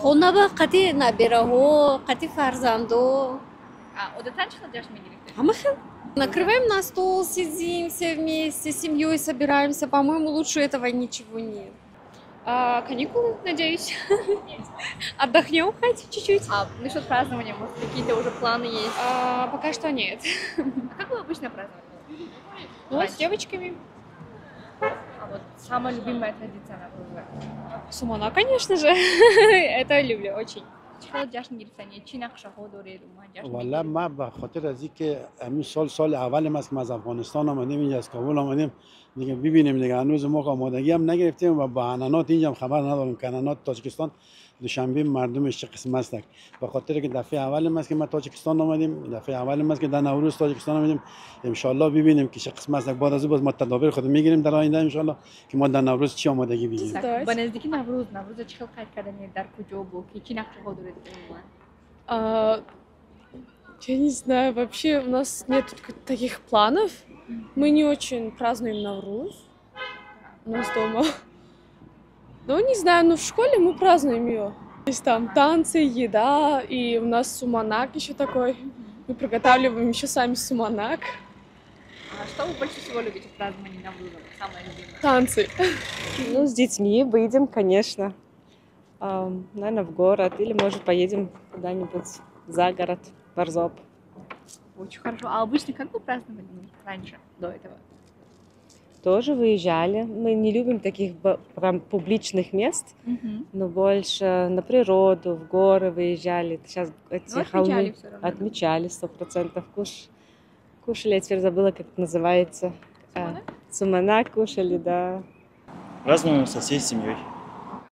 Хонаба қати набираҳо, қати фарзандо. Накрываем на стол, сидим все вместе, с семьей собираемся. По-моему, лучше этого ничего нет. Каникулы, надеюсь. Отдохнем хоть чуть-чуть. Насчет празднования, может, какие-то уже планы есть? Пока что нет. Как вы обычно празднуете? Ну, с девочками. Вот самая любимая традиция на Новый год? Сумана, конечно же. Это люблю очень. والا ما به خاطر از اینکه همین سال اولم است که ما از افغانستان آمدیم اینجا از کابل آمدیم دیگه ببینیم دیگه هنوز ما آمادگی هم نگرفتیم و با عنانات اینجا هم خبر نداریم که عنانات تاجیکستان دوشنبه مردمش چه قسم است به خاطر که دفعه اولم است که ما تاجیکستان آمدیم دفعه اولم است که در نوروز تاجیکستان آمدیم ان شاء الله ببینیم که چه قسم است بعد از اون باز ما تدابیر خود میگیریم در آینده ان شاء الله که ما در نوروز چی آمادگی بگیریم با نزدیکی نوروز چه خیلی قید کردنی در کجا بود که چی نقشه دارید Я не знаю, вообще у нас нет таких планов. Мы не очень празднуем Навруз у нас дома. Ну, не знаю, но в школе мы празднуем ее. Есть там танцы, еда, и у нас суманак еще такой. Мы приготавливаем еще сами суманак. Что вы больше всего любите в праздновании Навруза? Самое любимое? Танцы. Ну, с детьми выйдем, конечно. Наверное, в город. Или, может, поедем куда-нибудь за город, в Арзоп. Очень хорошо. А обычно как вы праздновали раньше, до этого? Тоже выезжали. Мы не любим таких прям публичных мест, но больше на природу, в горы выезжали. Сейчас эти холмы отмечали 100%. Кушали, я теперь забыла, как это называется. Суманак кушали, да. Празднуем со всей семьей.